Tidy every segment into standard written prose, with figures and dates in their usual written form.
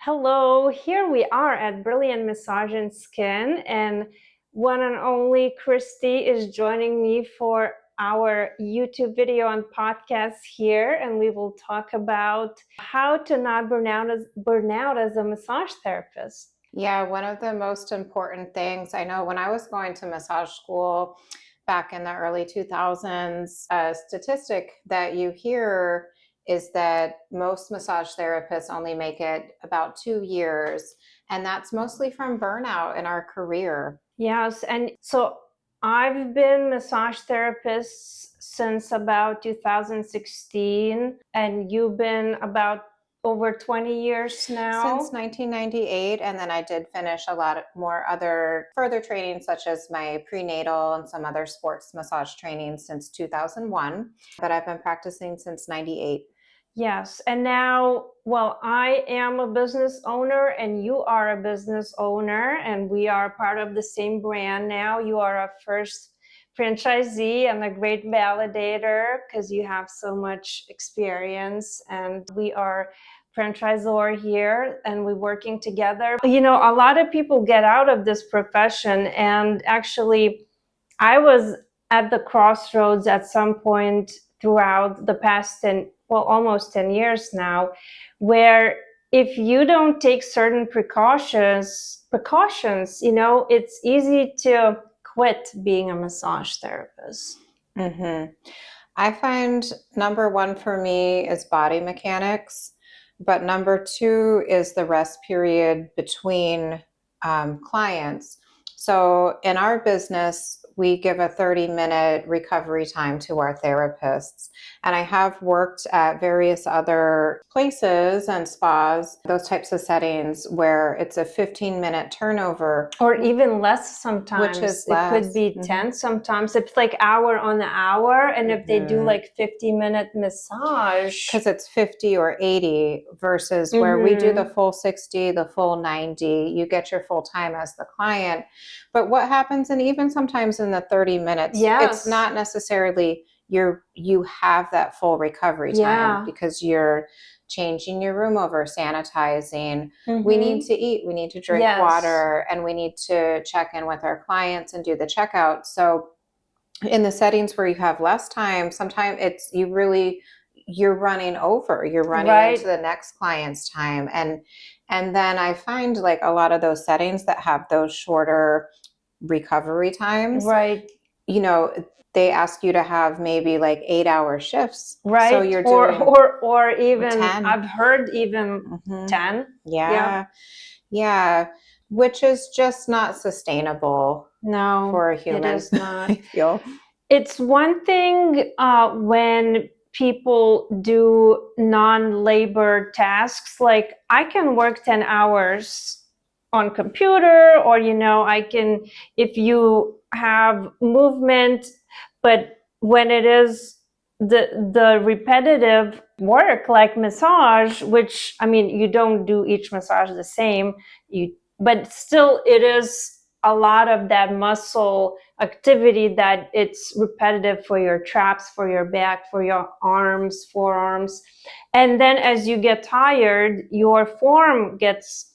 Hello, here we are at Brilliant Massage and Skin, and one and only Kristy is joining me for our YouTube video and podcast here, and we will talk about how to not burn out as a massage therapist. Yeah, one of the most important things I know when I was going to massage school back in the early 2000s, a statistic that you hear is that most massage therapists only make it about 2 years, and that's mostly from burnout in our career. Yes, and so I've been massage therapist since about 2016, and you've been about over 20 years now? Since 1998, and then I did finish a lot more other further training, such as my prenatal and some other sports massage training since 2001, but I've been practicing since 98. Yes, and now, well, I am a business owner and you are a business owner, and we are part of the same brand now. You are our first franchisee and a great validator because you have so much experience, and we are franchisor here and we're working together. You know, a lot of people get out of this profession, and actually I was at the crossroads at some point throughout the past almost 10 years now, where if you don't take certain precautions, it's easy to quit being a massage therapist. I find number one for me is body mechanics, but number two is the rest period between clients. So in our business, we give a 30-minute recovery time to our therapists. And I have worked at various other places and spas, those types of settings where it's a 15-minute turnover. Or even less sometimes. Which is less. It could be 10 sometimes. It's like hour on the hour. And if they do like 50-minute massage. Because it's 50 or 80 versus where we do the full 60, the full 90, you get your full time as the client. But what happens, and even sometimes in the 30 minutes, it's not necessarily you have that full recovery time because you're changing your room over, sanitizing. We need to eat, we need to drink water, and we need to check in with our clients and do the checkout. So in the settings where you have less time, sometimes you're running over, you're running into the next client's time. And then I find like a lot of those settings that have those shorter recovery times, they ask you to have maybe like 8-hour shifts. Right. So you're doing or even 10. I've heard even 10. Yeah. Which is just not sustainable. No, for a human. It is not. I feel. It's one thing when people do non-labor tasks, like I can work 10 hours on computer, or I can, if you have movement, but when it is the repetitive work like massage, which you don't do each massage the same, but still it is a lot of that muscle activity that it's repetitive for your traps, for your back, for your arms, forearms. And then as you get tired, your form gets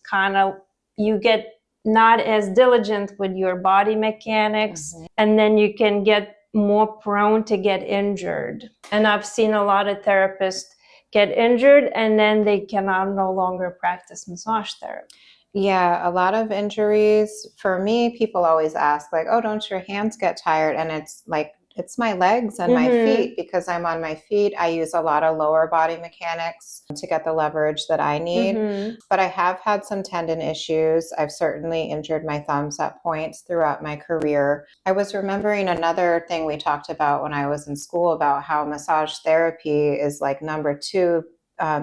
you get not as diligent with your body mechanics, and then you can get more prone to get injured. And I've seen a lot of therapists get injured and then they cannot no longer practice massage therapy. Yeah, a lot of injuries. For me, people always ask like, oh, don't your hands get tired? And it's like, it's my legs and my feet, because I'm on my feet. I use a lot of lower body mechanics to get the leverage that I need. But I have had some tendon issues. I've certainly injured my thumbs at points throughout my career. I was remembering another thing we talked about when I was in school about how massage therapy is like number 2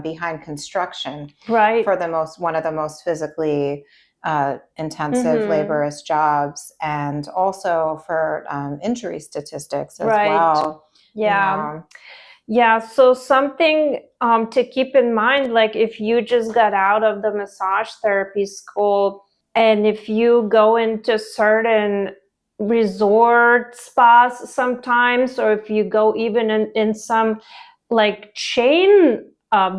behind construction, for one of the most physically intensive, laborious jobs, and also for injury statistics as well. Yeah. So something to keep in mind, like if you just got out of the massage therapy school, and if you go into certain resort spas sometimes, or if you go even in some like chain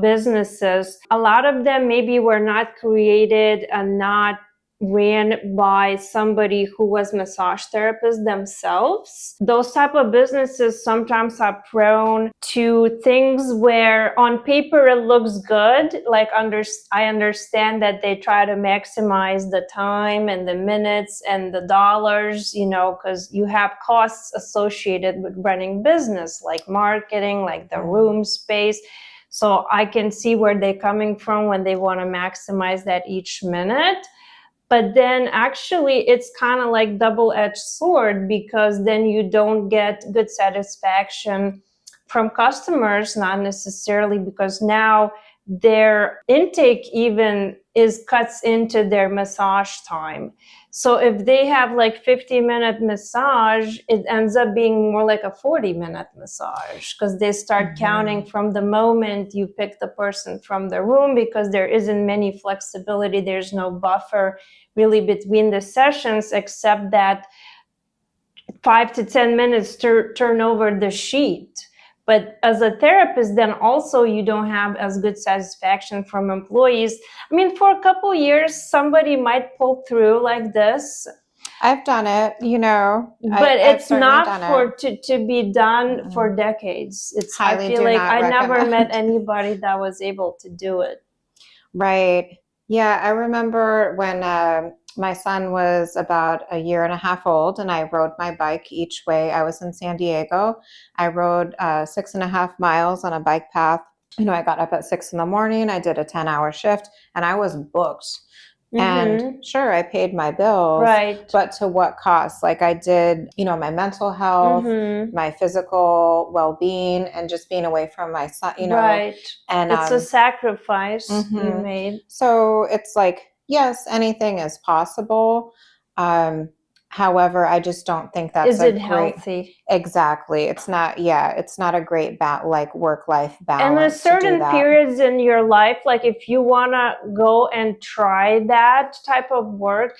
businesses, a lot of them maybe were not created and not ran by somebody who was massage therapists themselves. Those type of businesses sometimes are prone to things where on paper it looks good. Like I understand that they try to maximize the time and the minutes and the dollars, because you have costs associated with running business, like marketing, like the room space. So I can see where they're coming from when they want to maximize that each minute. But then actually it's kind of like double-edged sword, because then you don't get good satisfaction from customers, not necessarily, because now their intake even cuts into their massage time. So if they have like 50-minute massage, it ends up being more like a 40-minute massage, because they start counting from the moment you pick the person from the room, because there isn't many flexibility. There's no buffer really between the sessions, except that 5 to 10 minutes to turn over the sheet. But as a therapist, then also you don't have as good satisfaction from employees. I mean, for a couple years, somebody might pull through like this. I've done it, but it's not to be done for decades. I feel like I never met anybody that was able to do it. Right. Yeah, I remember when my son was about a year and a half old, and I rode my bike each way. I was in San Diego. I rode 6.5 miles on a bike path. I got up at 6 a.m. I did a 10-hour shift, and I was booked. And sure, I paid my bills, right? But to what cost? Like I did, my mental health, my physical well-being, and just being away from my son, Right. And it's a sacrifice you made. So it's like, yes, anything is possible. However, I just don't think that's healthy. Exactly. It's not. Yeah, it's not a great work-life balance. And there's certain periods in your life, like if you want to go and try that type of work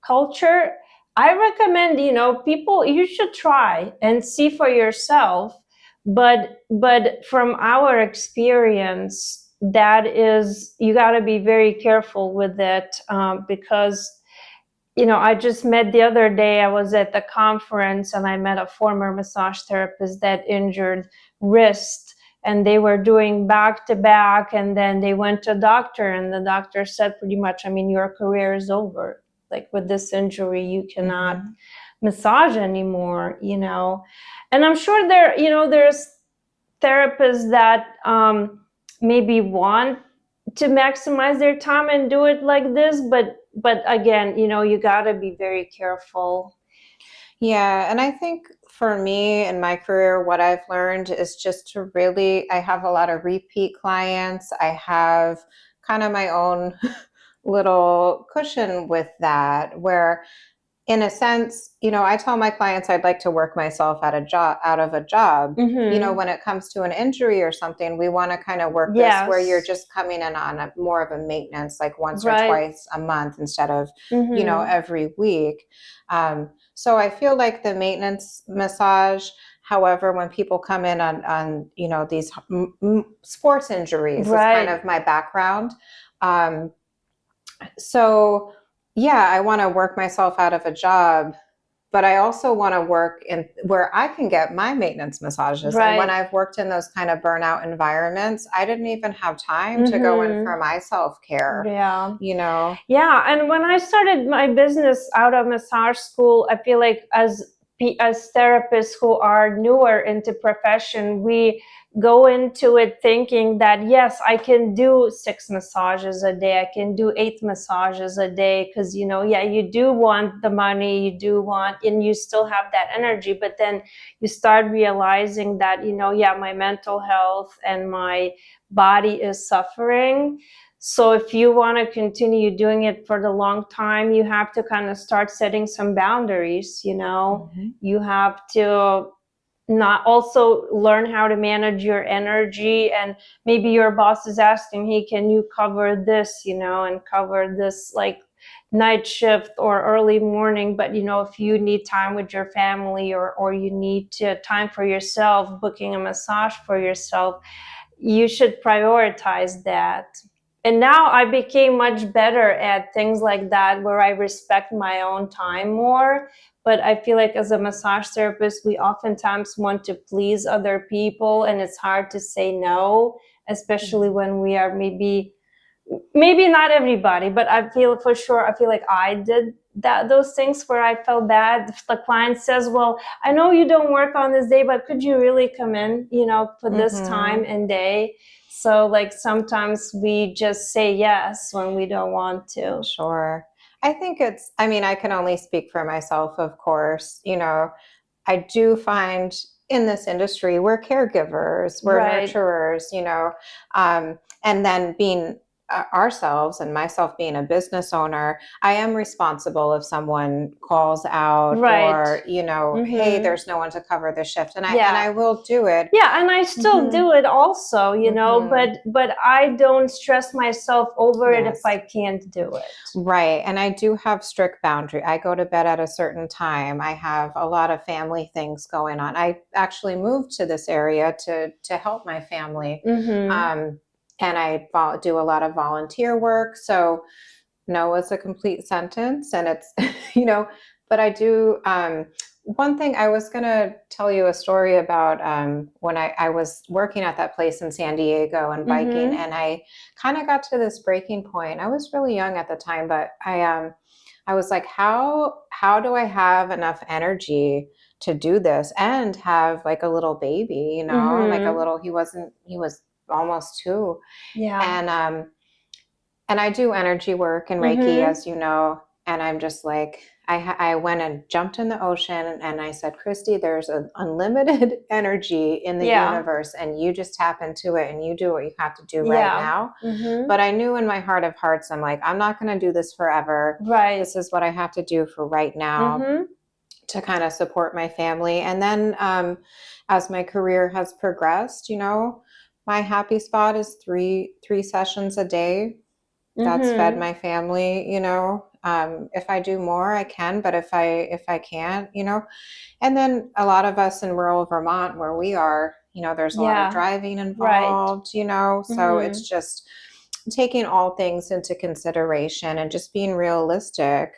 culture, I recommend, people, you should try and see for yourself. But from our experience, that is, you got to be very careful with it, because I just met the other day, I was at the conference and I met a former massage therapist that injured wrist, and they were doing back to back, and then they went to a doctor, and the doctor said pretty much, your career is over. Like with this injury, you cannot massage anymore, And I'm sure there's therapists that maybe want to maximize their time and do it like this, but again, you got to be very careful. Yeah, and I think for me in my career, what I've learned is just to I have a lot of repeat clients. I have kind of my own little cushion with that, where in a sense, I tell my clients I'd like to work myself out of a job. When it comes to an injury or something, we want to kind of work this where you're just coming in on more of a maintenance, like once or twice a month instead of, every week. So I feel like the maintenance massage, however, when people come in on these sports injuries, is kind of my background. So yeah, I want to work myself out of a job, but I also want to work in where I can get my maintenance massages. And when I've worked in those kind of burnout environments, I didn't even have time to go in for my self-care. Yeah. Yeah. And when I started my business out of massage school, I feel like as therapists who are newer into profession, we go into it thinking that, yes, I can do 6 massages a day, I can do 8 massages a day, because you do want the money, you do want, and you still have that energy. But then you start realizing that my mental health and my body is suffering. So if you want to continue doing it for the long time, you have to kind of start setting some boundaries. You have to not also learn how to manage your energy, and maybe your boss is asking, hey, can you cover this, and cover this like night shift or early morning. But if you need time with your family, or you need time for yourself, booking a massage for yourself, you should prioritize that. And now I became much better at things like that, where I respect my own time more. But I feel like as a massage therapist, we oftentimes want to please other people, and it's hard to say no, especially when we are maybe not everybody, but I feel like I did those things where I felt bad. If the client says, well, I know you don't work on this day, but could you really come in, for this time and day? So like sometimes we just say yes when we don't want to. Sure. I think I can only speak for myself, of course. I do find in this industry, we're caregivers, we're nurturers, and then being ourselves, and myself being a business owner, I am responsible if someone calls out or, hey, there's no one to cover the shift. And I will do it. Yeah. And I still do it also, but I don't stress myself over it if I can't do it. Right. And I do have strict boundary. I go to bed at a certain time. I have a lot of family things going on. I actually moved to this area to help my family. And I do a lot of volunteer work. So no is a complete sentence. And it's, but I do, one thing I was going to tell you a story about when I was working at that place in San Diego and biking, and I kind of got to this breaking point. I was really young at the time, but I was like, how do I have enough energy to do this and have like a little baby, like he was almost 2. Yeah. And I do energy work and Reiki, as you know, and I'm just like, I went and jumped in the ocean and I said, Kristy, there's an unlimited energy in the universe, and you just tap into it and you do what you have to do right now. But I knew in my heart of hearts, I'm like, I'm not going to do this forever. Right. This is what I have to do for right now to kind of support my family. And then as my career has progressed, my happy spot is three sessions a day. That's fed my family, if I do more, I can, but if I can't, and then a lot of us in rural Vermont where we are, there's a lot of driving involved, so it's just taking all things into consideration and just being realistic.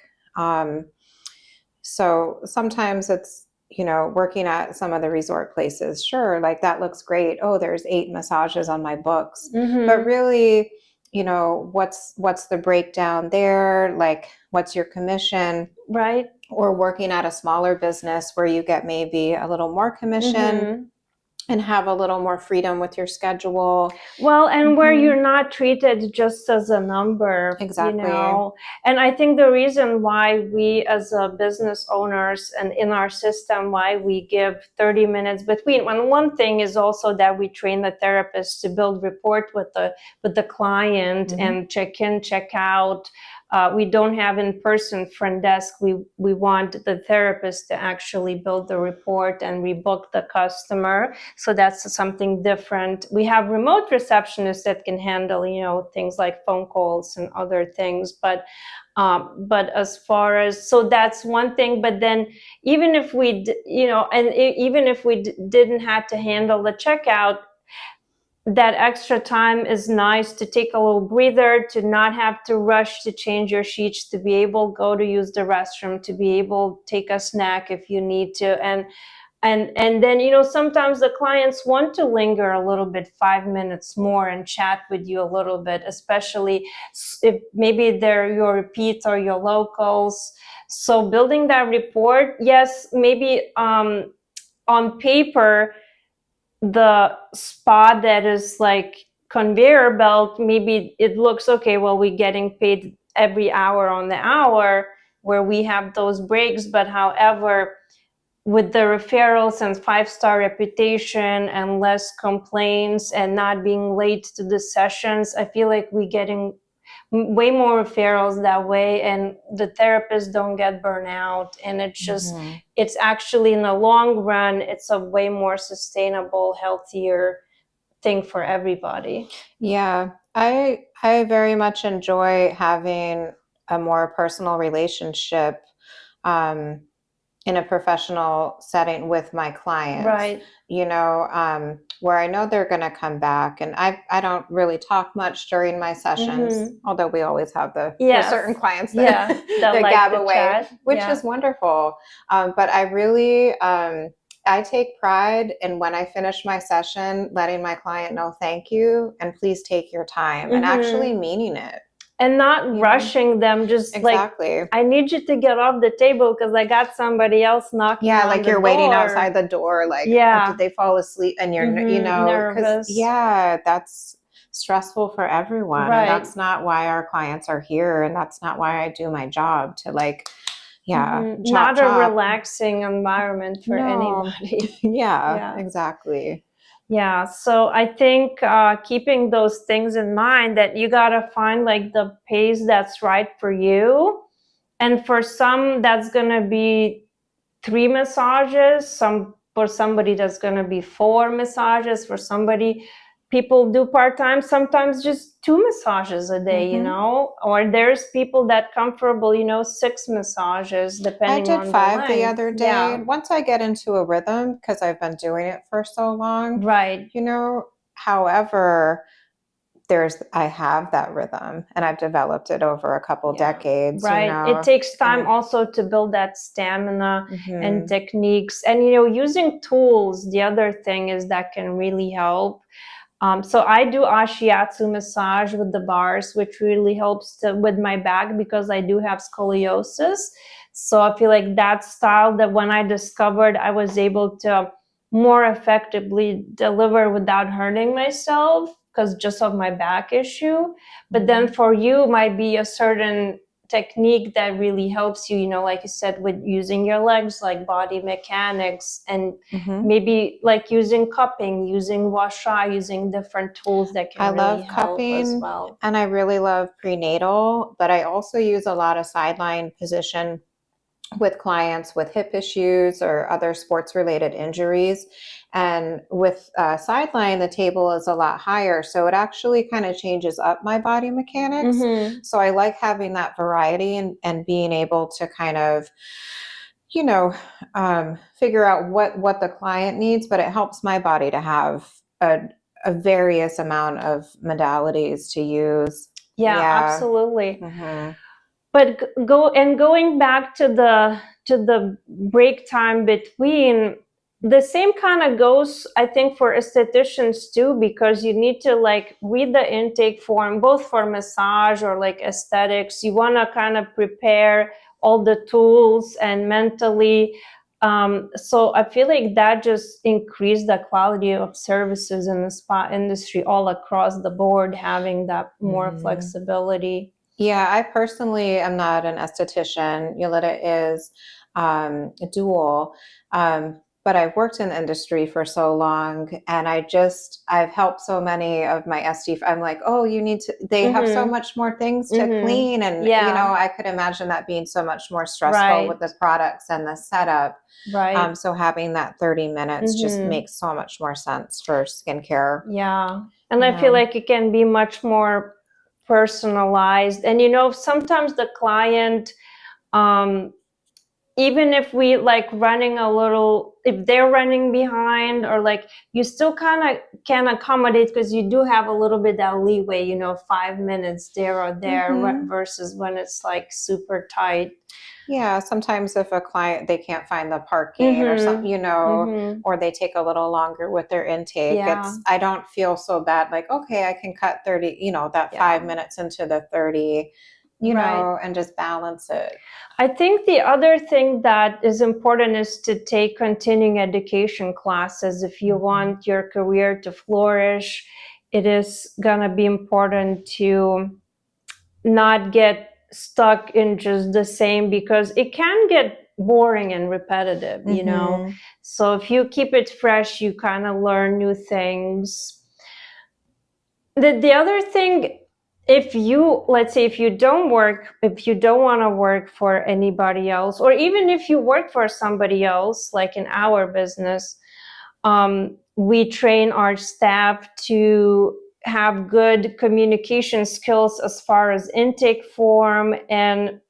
So sometimes it's, working at some of the resort places, sure, like that looks great. Oh, there's 8 massages on my books, but really, what's the breakdown there? Like, what's your commission? Right. Or working at a smaller business where you get maybe a little more commission and have a little more freedom with your schedule. Well, and where you're not treated just as a number. Exactly. And I think the reason why we as a business owners and in our system, why we give 30 minutes between, one thing is also that we train the therapist to build rapport with the client and check in, check out. We don't have in-person front desk. We want the therapist to actually build the report and rebook the customer. So that's something different. We have remote receptionists that can handle, things like phone calls and other things. But as far as, so that's one thing. But then even if we, even if we didn't have to handle the checkout, that extra time is nice to take a little breather, to not have to rush to change your sheets, to be able to go to use the restroom, to be able to take a snack if you need to. And then, sometimes the clients want to linger a little bit, 5 minutes more and chat with you a little bit, especially if maybe they're your repeats or your locals. So building that rapport, yes, maybe on paper, the spa that is like conveyor belt, maybe it looks okay, well, we're getting paid every hour on the hour where we have those breaks. But however, with the referrals and 5-star reputation and less complaints and not being late to the sessions, I feel like we're getting way more referrals that way, and the therapists don't get burnout. And it's just, it's actually in the long run, it's a way more sustainable, healthier thing for everybody. Yeah, I very much enjoy having a more personal relationship in a professional setting with my clients, right. you know, where I know they're going to come back. And I don't really talk much during my sessions, although we always have the certain clients that, that that like gab the away, chat. which is wonderful. But I really, I take pride in when I finish my session, letting my client know thank you and please take your time and actually meaning it. And not rushing them, just exactly. like, I need you to get off the table because I got somebody else knocking on like the you're door. Waiting outside the door, like, oh, did they fall asleep? And you're, you know, nervous. That's stressful for everyone. Right. And that's not why our clients are here. And that's not why I do my job, to like, not a relaxing environment for anybody. Exactly. Yeah, so I think keeping those things in mind, that you gotta find like the pace that's right for you. And for some, that's gonna be 3 massages. For somebody, that's gonna be 4 massages. For somebody, people do part-time, sometimes just 2 massages a day, you know, or there's people that comfortable, 6 massages depending on the length. I did 5 the other day. And once I get into a rhythm, because I've been doing it for so long, right, you know, however, I have that rhythm and I've developed it over a couple decades. Right. You know? It takes time also to build that stamina and techniques. And, using tools, the other thing is that can really help. So I do ashiatsu massage with the bars, which really helps with my back because I do have scoliosis. So I feel like that style, that when I discovered, I was able to more effectively deliver without hurting myself because just of my back issue. But then for you might be a certain technique that really helps you, like you said, with using your legs, like body mechanics, and maybe like using cupping, using washa, using different tools that can really help as well. And I really love prenatal, but I also use a lot of sideline position with clients with hip issues or other sports related injuries. And with sideline, the table is a lot higher. So it actually kind of changes up my body mechanics. So I like having that variety and being able to kind of, figure out what the client needs, but it helps my body to have a various amount of modalities to use. Absolutely. But going back to the break time between, the same kind of goes, I think, for estheticians too, because you need to like read the intake form, both for massage or like aesthetics. You want to kind of prepare all the tools and mentally. So I feel like that just increased the quality of services in the spa industry all across the board, having that more flexibility. Yeah, I personally am not an esthetician. Jolita is a dual, but I've worked in the industry for so long, and I've helped so many of my SD. I'm like, oh, they have so much more things to clean, and I could imagine that being so much more stressful with the products and the setup. Right. So having that 30 minutes just makes so much more sense for skincare. Yeah, and I feel like it can be much more personalized. And sometimes the client, even if we like running a little, if they're running behind, or like, you still kind of can accommodate because you do have a little bit that leeway, 5 minutes there or there, versus when it's like super tight. Yeah, sometimes if a client, they can't find the parking or something, or they take a little longer with their intake. I don't feel so bad. Like, okay, I can cut 30, that 5 minutes into the 30, and just balance it. I think the other thing that is important is to take continuing education classes. If you want your career to flourish, it is going to be important to not get stuck in just the same, because it can get boring and repetitive, So if you keep it fresh, you kind of learn new things. The other thing, let's say if you don't want to work for anybody else, or even if you work for somebody else, like in our business, we train our staff to have good communication skills as far as intake form and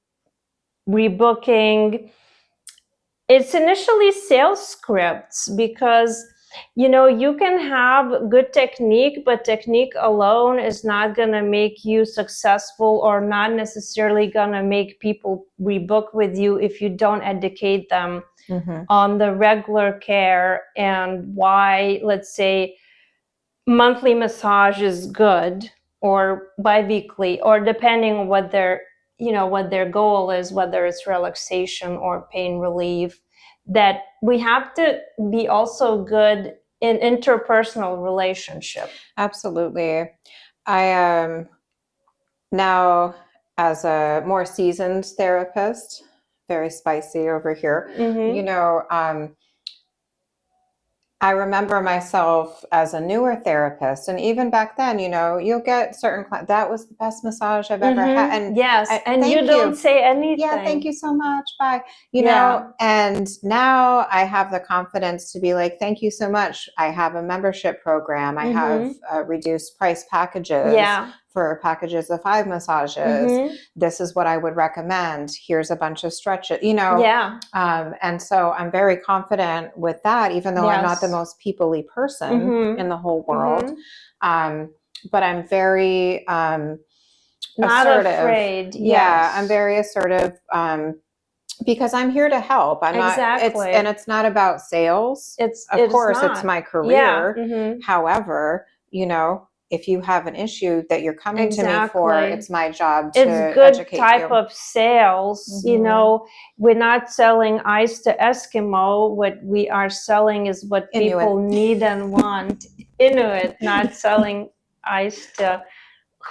rebooking. it's initially sales scripts, because you can have good technique, but technique alone is not going to make you successful, or not necessarily going to make people rebook with you if you don't educate them on the regular care and why, let's say, monthly massage is good, or biweekly, or depending on what their goal is, whether it's relaxation or pain relief. That we have to be also good in interpersonal relationship. Absolutely. I now, as a more seasoned therapist, very spicy over here, I remember myself as a newer therapist, and even back then, you'll get certain clients, that was the best massage I've ever had. And yes, and you don't say anything. Yeah, thank you so much. Bye. Know, and now I have the confidence to be like, thank you so much. I have a membership program. I have reduced price packages for packages of 5 massages. This is what I would recommend. Here's a bunch of stretches, and so I'm very confident with that, even though I'm not the most people-y person in the whole world. But I'm very not assertive. Afraid. Yeah, I'm very assertive because I'm here to help. I'm not. It's not about sales. It's my career. However, if you have an issue that you're coming to me for, it's my job to educate you. It's good type of sales. We're not selling ice to Eskimo. What we are selling is what people need and want. Inuit, not selling ice to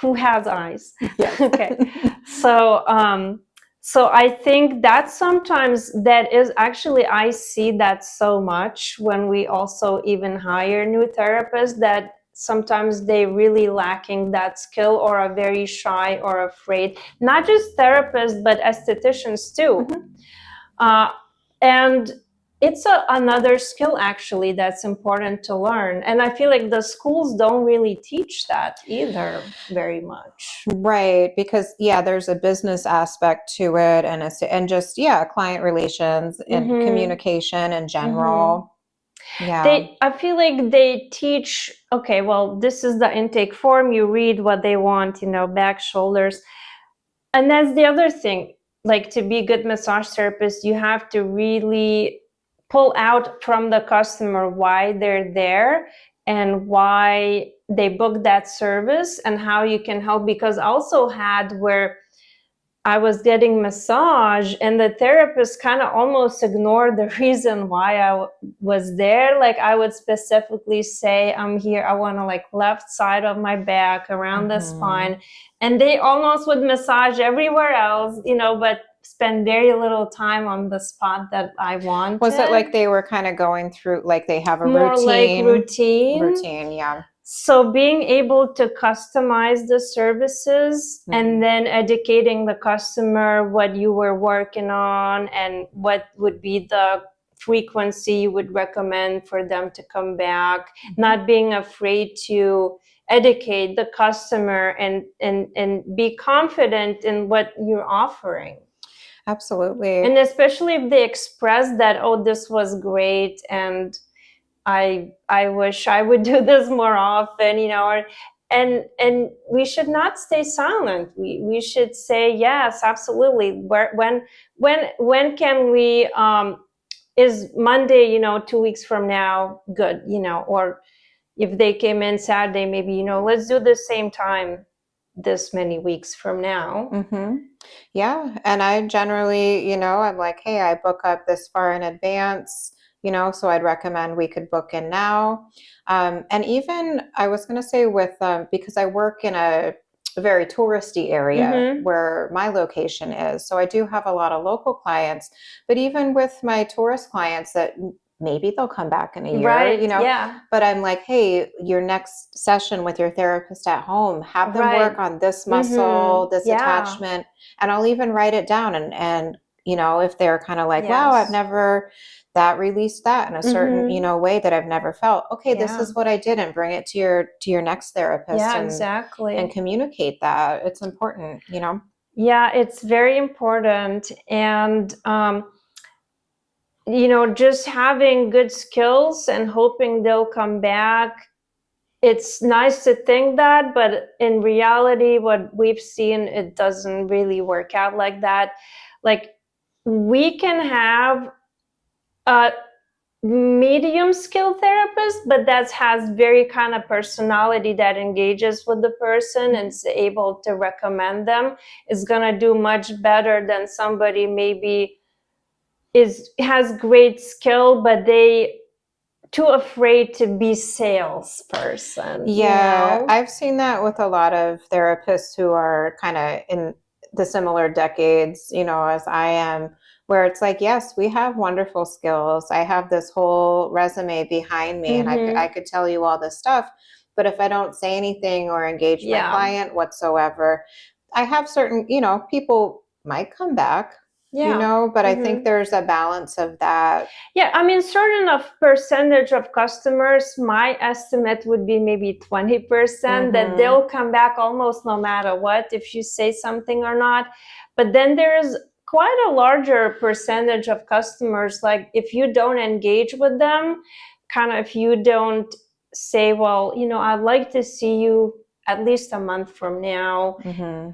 who has eyes. Yes. Okay. So I think that sometimes that is actually, I see that so much when we also even hire new therapists, that sometimes they really lacking that skill, or are very shy or afraid, not just therapists, but estheticians too. And it's another skill actually that's important to learn. And I feel like the schools don't really teach that either very much. Right. Because there's a business aspect to it, and just client relations and communication in general. Yeah. I feel like they teach, okay, well, this is the intake form. You read what they want, back, shoulders. And that's the other thing. Like, to be a good massage therapist, you have to really pull out from the customer why they're there and why they booked that service and how you can help. Because I also had where I was getting massage and the therapist kind of almost ignored the reason why I was there. Like, I would specifically say, I'm here, I want to left side of my back, around the spine. And they almost would massage everywhere else, but spend very little time on the spot that I wanted. Was it like they were kind of going through, like they have a more routine? More like routine. Routine, yeah. So being able to customize the services and then educating the customer what you were working on and what would be the frequency you would recommend for them to come back, not being afraid to educate the customer and be confident in what you're offering. Absolutely. And especially if they express that, oh, this was great, and I wish I would do this more often, and we should not stay silent. We should say, yes, absolutely. When can we, is Monday, 2 weeks from now good, or if they came in Saturday, maybe, let's do the same time this many weeks from now. Yeah. And I generally, I'm like, hey, I book up this far in advance, so I'd recommend we could book in now. And even I was going to say with, because I work in a very touristy area where my location is. So I do have a lot of local clients, but even with my tourist clients that maybe they'll come back in a year, but I'm like, hey, your next session with your therapist at home, have them work on this muscle, this attachment, and I'll even write it down. And if they're kind of like, wow, I've never that released that in a certain, way that I've never felt. Okay, this is what I did, and bring it to your next therapist. And communicate that. It's important, Yeah, it's very important. And just having good skills and hoping they'll come back. It's nice to think that, but in reality, what we've seen, it doesn't really work out like that. Like, we can have a medium skilled therapist, but that has very kind of personality that engages with the person and is able to recommend them, is going to do much better than somebody maybe has great skill, but they too afraid to be salesperson. Yeah, I've seen that with a lot of therapists who are kind of in the similar decades, as I am, where it's like, yes, we have wonderful skills. I have this whole resume behind me, and I could tell you all this stuff, but if I don't say anything or engage my client whatsoever, I have certain, people might come back. But I think there's a balance of that. Yeah, I mean, certain of percentage of customers, my estimate would be maybe 20% that they'll come back almost no matter what, if you say something or not. But then there's quite a larger percentage of customers, like if you don't engage with them, kind of if you don't say, well, I'd like to see you at least a month from now.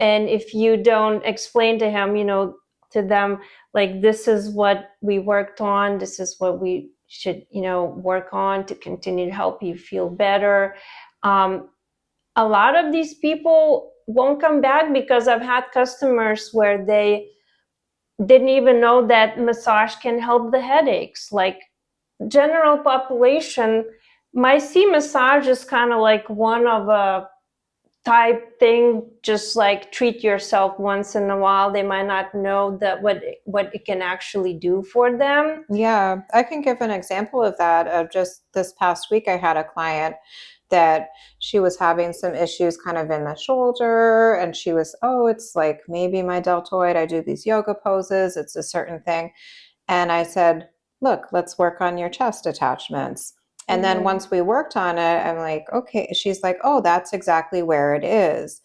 And if you don't explain to him, to them, like, this is what we worked on, this is what we should work on to continue to help you feel better, a lot of these people won't come back, because I've had customers where they didn't even know that massage can help the headaches. Like, general population might see massage as kind of like one of a type thing, just like treat yourself once in a while. They might not know that what it can actually do for them. Yeah, I can give an example of that. Of just this past week, I had a client that she was having some issues kind of in the shoulder, and she was, it's like maybe my deltoid. I do these yoga poses. It's a certain thing. And I said, look, let's work on your chest attachments. And then once we worked on it, I'm like, okay. She's like, oh, that's exactly where it is,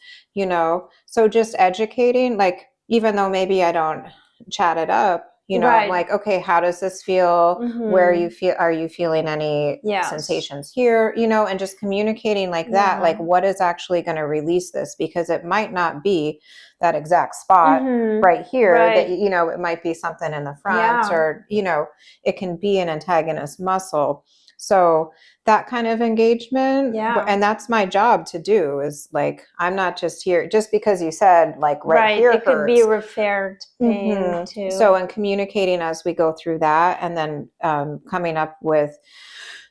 So just educating, like, even though maybe I don't chat it up, I'm like, okay, how does this feel? Where are you feeling any sensations here? And just communicating like that, like, what is actually going to release this? Because it might not be that exact spot right here, that, it might be something in the front, or, it can be an antagonist muscle. So that kind of engagement, and that's my job to do, is like, I'm not just here just because you said, like, here it could be referred pain too. So in communicating as we go through that, and then coming up with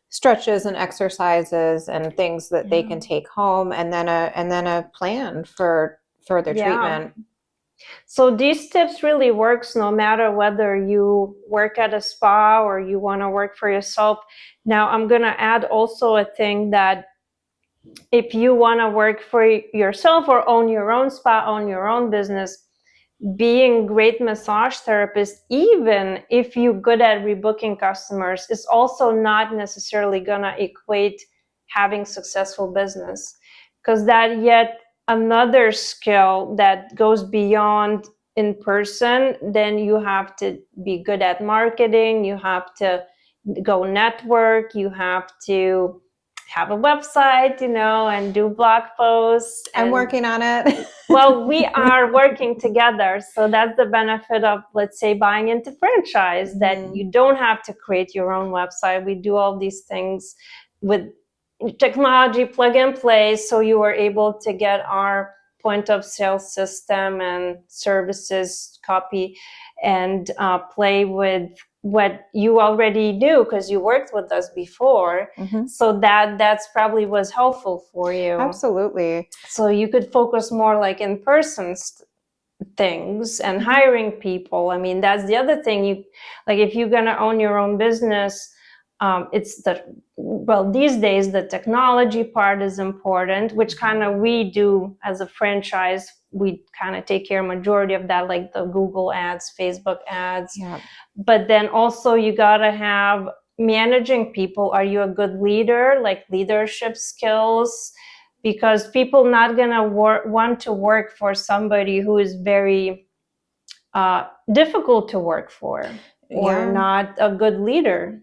stretches and exercises and things that they can take home, and then a plan for further treatment. So these tips really works no matter whether you work at a spa or you want to work for yourself. Now, I'm going to add also a thing that if you want to work for yourself or own your own spa, own your own business, being great massage therapist, even if you're good at rebooking customers, is also not necessarily going to equate having successful business, because that yet another skill that goes beyond in person. Then you have to be good at marketing, you have to go network, you have to have a website, and do blog posts. I'm working on it. Well, we are working together. So that's the benefit of, let's say, buying into franchise, that you don't have to create your own website. We do all these things with technology, plug and play. So you are able to get our point of sale system and services copy and play with what you already do, because you worked with us before. So that's probably was helpful for you. Absolutely. So you could focus more like in person things and hiring people. I mean, that's the other thing. You, like, if you're gonna own your own business, it's these days the technology part is important, which kind of we do as a franchise. We kind of take care of majority of that, like the Google ads, Facebook ads. But then also you gotta have managing people. Are you a good leader? Like leadership skills, because people not gonna want to work for somebody who is very difficult to work for. or not a good leader.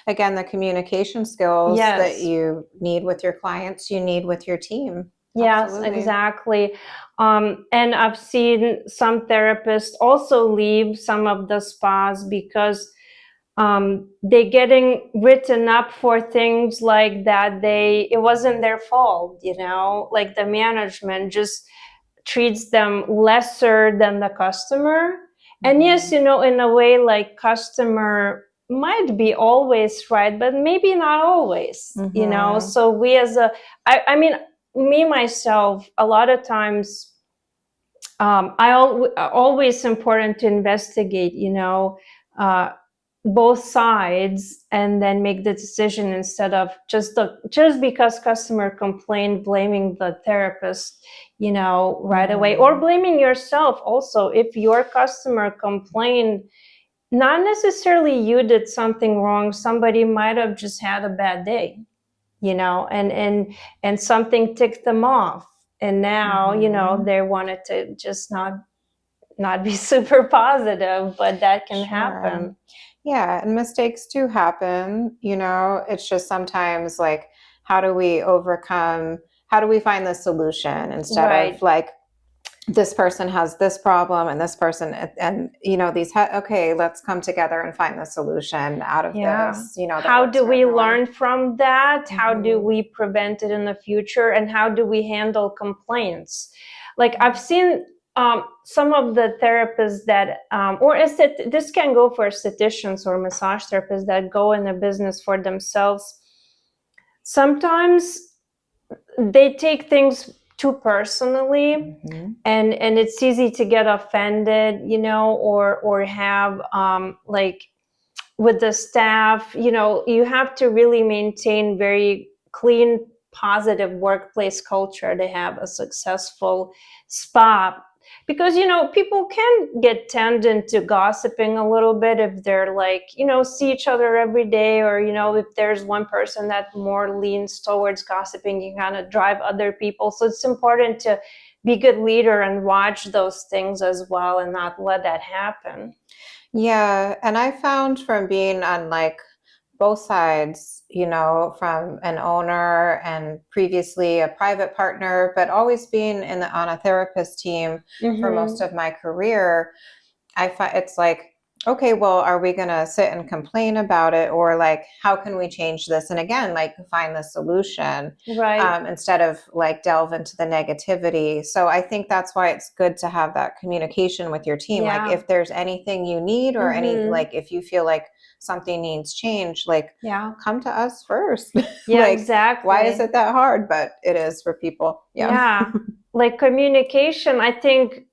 Again, the communication skills that you need with your clients, you need with your team. Yes, Absolutely. exactly. And I've seen some therapists also leave some of the spas because they're getting written up for things like that. It wasn't their fault, like the management just treats them lesser than the customer. And yes, in a way, like customer might be always right, but maybe not always, So we I mean, me, myself, a lot of times, always important to investigate, both sides and then make the decision instead of just because customer complained, blaming the therapist, right away, or blaming yourself also. If your customer complained, not necessarily you did something wrong, somebody might have just had a bad day, and something ticked them off, and now they wanted to just not be super positive, but that can happen. Yeah, and mistakes do happen, it's just sometimes like, how do we find the solution instead of like, this person has this problem and this person and okay, let's come together and find the solution out of this. How do we learn from that? How do we prevent it in the future? And how do we handle complaints? Like I've seen some of the therapists that, this can go for estheticians or massage therapists that go in a business for themselves. Sometimes they take things too personally, and it's easy to get offended, or have like with the staff, you have to really maintain very clean, positive workplace culture to have a successful spa. Because, people can get turned into gossiping a little bit if they're like, see each other every day, or, if there's one person that more leans towards gossiping, you kind of drive other people. So it's important to be a good leader and watch those things as well and not let that happen. Yeah. And I found from being on like both sides, from an owner and previously a private partner, but always being on a therapist team for most of my career, I find it's like, okay, well, are we going to sit and complain about it, or like, how can we change this? And again, like, find the solution, instead of like delve into the negativity. So I think that's why it's good to have that communication with your team. Like, if there's anything you need, or like, if you feel like something needs change, like, come to us first. Like, exactly. Why is it that hard? But it is for people. Like communication, I think,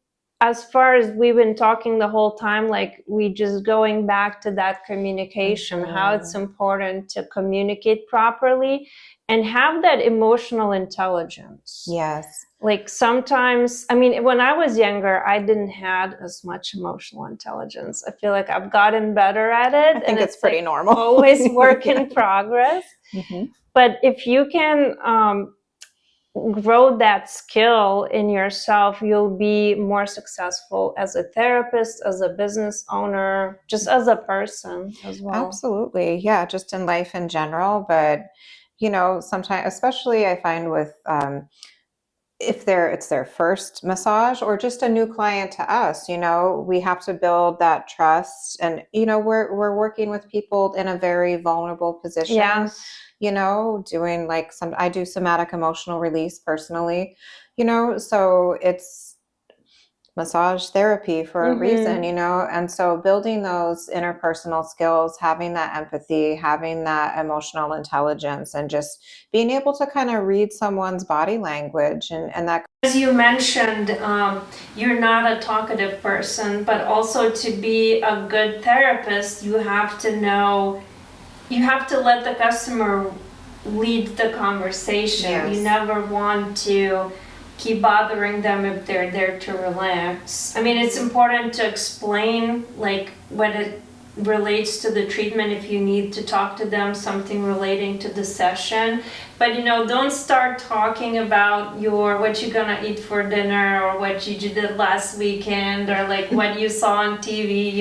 as far as we've been talking the whole time, like, we just going back to that communication, how it's important to communicate properly and have that emotional intelligence. Yes. Like sometimes, I mean, when I was younger, I didn't have as much emotional intelligence. I feel like I've gotten better at it. I think it's pretty normal. Always work in progress. But if you can grow that skill in yourself, you'll be more successful as a therapist, as a business owner, just as a person as well. Absolutely. Yeah, just in life in general. But, sometimes, especially I find with if it's their first massage or just a new client to us, we have to build that trust. And, we're working with people in a very vulnerable position. Doing like I do somatic emotional release personally, so it's massage therapy for a reason, and so building those interpersonal skills, having that empathy, having that emotional intelligence, and just being able to kind of read someone's body language and that. As you mentioned, you're not a talkative person, but also to be a good therapist, you have to let the customer lead the conversation. You never want to keep bothering them if they're there to relax. I mean, it's important to explain, like, when it relates to the treatment, if you need to talk to them something relating to the session. But don't start talking about what you're gonna eat for dinner, or what you did last weekend, or like what you saw on TV.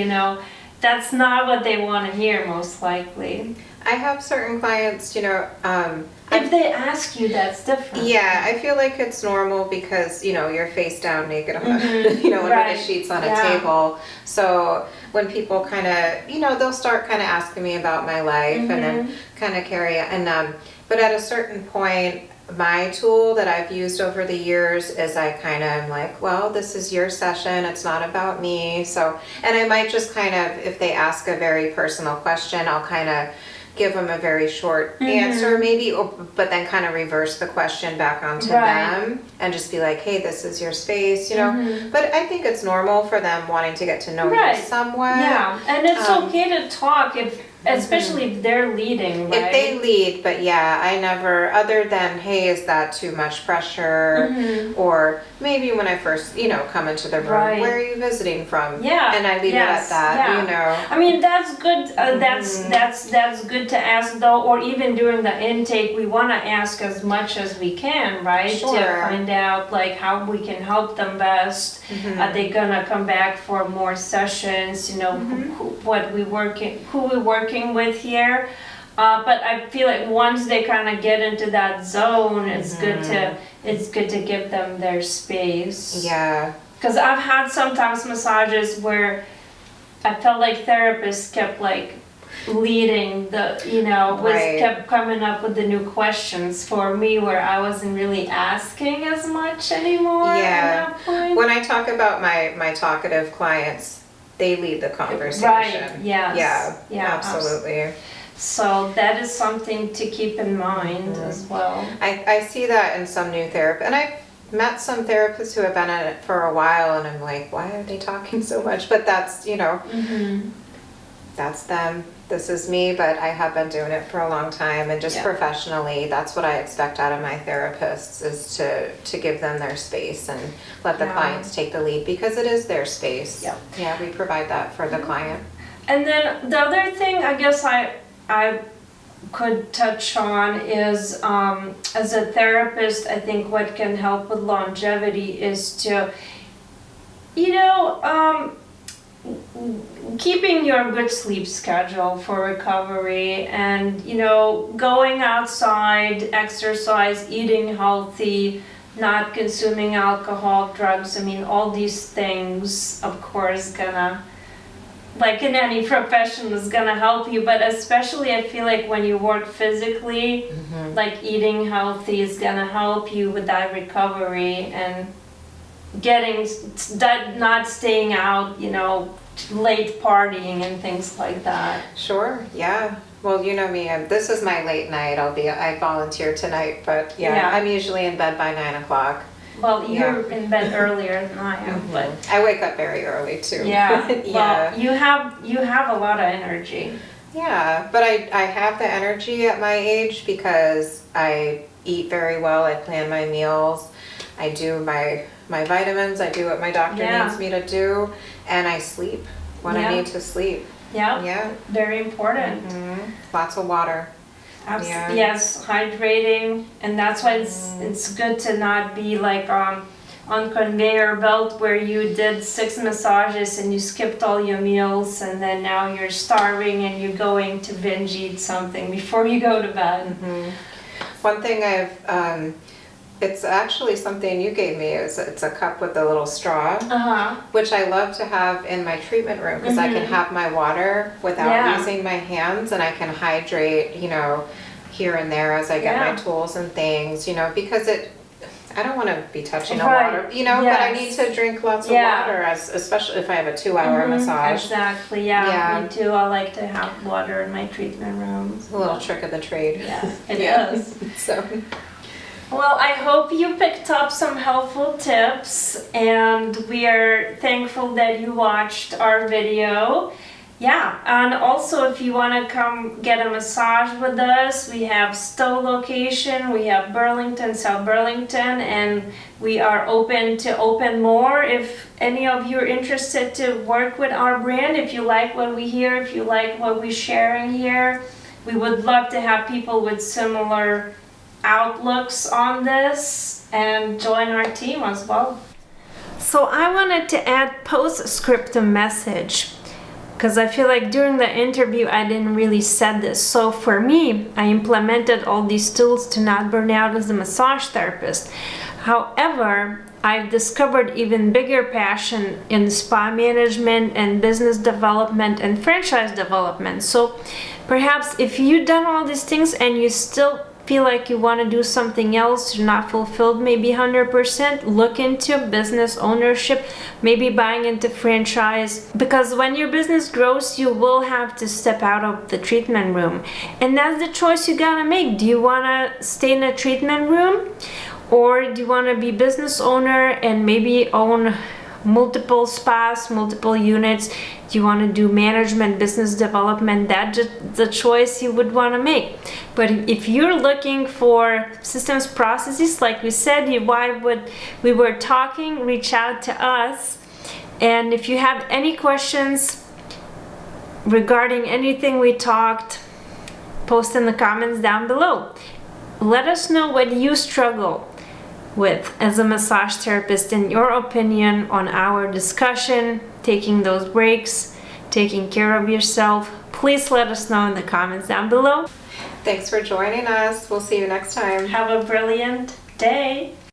that's not what they want to hear, most likely. I have certain clients, if they ask you, that's different. Yeah, I feel like it's normal because, you're face down naked on under the sheets on a table. So when people kind of, they'll start kind of asking me about my life and then kind of carry it. And, but at a certain point, my tool that I've used over the years is I kind of am like, well, this is your session. It's not about me. So, and I might just kind of, if they ask a very personal question, I'll kind of give them a very short answer maybe, but then kind of reverse the question back onto them and just be like, hey, this is your space, But I think it's normal for them wanting to get to know you somewhat. Yeah, and it's okay to talk especially if they're leading, right? If they lead, but yeah, I never, other than, hey, is that too much pressure? Or maybe when I first, come into the room, where are you visiting from? Yeah. And I leave it at that, I mean, that's good. That's good to ask though, or even during the intake, we want to ask as much as we can, right? Sure. To find out like how we can help them best. Are they gonna come back for more sessions? Who we working with here, but I feel like once they kind of get into that zone, it's good to give them their space. Yeah. Because I've had sometimes massages where I felt like therapists kept like leading kept coming up with the new questions for me where I wasn't really asking as much anymore. Yeah. At that point. When I talk about my talkative clients, they lead the conversation. Right. Yes. Yeah. Absolutely. So that is something to keep in mind as well. I see that in some new therapists, and I've met some therapists who have been at it for a while, and I'm like, why are they talking so much? But that's, that's them. This is me, but I have been doing it for a long time, and just professionally, that's what I expect out of my therapists is to give them their space and let the clients take the lead because it is their space. Yeah, we provide that for the client. And then the other thing I guess I could touch on is as a therapist, I think what can help with longevity is to keeping your good sleep schedule for recovery and going outside, exercise, eating healthy, not consuming alcohol, drugs. I mean, all these things of course gonna, like in any profession, is gonna help you, but especially I feel like when you work physically, like eating healthy is gonna help you with that recovery and not staying out, late partying and things like that. Sure, yeah. Well, you know me, this is my late night. I volunteer tonight, but I'm usually in bed by 9 o'clock. Well, you're in bed earlier than I am, but I wake up very early too. Yeah. Well, you have a lot of energy. Yeah, but I have the energy at my age because I eat very well. I plan my meals. I do my vitamins. I do what my doctor needs me to do, and I sleep when I need to sleep. Yeah. Very important. Lots of water. Yes, hydrating, and that's why it's good to not be like on conveyor belt where you did 6 massages and you skipped all your meals and then now you're starving and you're going to binge eat something before you go to bed. One thing it's actually something you gave me. It's a cup with a little straw, which I love to have in my treatment room because I can have my water without using my hands, and I can hydrate, here and there as I get my tools and things, because I don't want to be touching the water, but I need to drink lots of water, especially if I have a 2-hour massage. Exactly, me too. I like to have water in my treatment room. A little trick of the trade. Yeah, it is. So. Well, I hope you picked up some helpful tips, and we are thankful that you watched our video. Yeah, and also if you want to come get a massage with us, we have Stowe location, we have Burlington, South Burlington, and we are open to open more if any of you are interested to work with our brand. If you like what we hear, if you like what we're sharing here, we would love to have people with similar outlooks on this and join our team as well. So I wanted to add postscriptum message. because I feel like during the interview I didn't really set this. So for me, I implemented all these tools to not burn out as a massage therapist. However, I've discovered even bigger passion in spa management and business development and franchise development. So perhaps if you've done all these things and you still feel like you want to do something else, you're not fulfilled maybe 100%, look into business ownership, maybe buying into franchise, because when your business grows, you will have to step out of the treatment room. And that's the choice you gotta make. Do you want to stay in a treatment room, or do you want to be business owner and maybe own multiple spas, multiple units? Do you want to do management, business development? That's just the choice you would want to make. But if you're looking for systems, processes, like we said, we were talking, reach out to us. And if you have any questions regarding anything we talked, post in the comments down below. Let us know what you struggle with as a massage therapist, in your opinion, on our discussion, taking those breaks, taking care of yourself. Please let us know in the comments down below. Thanks for joining us. We'll see you next time. Have a brilliant day.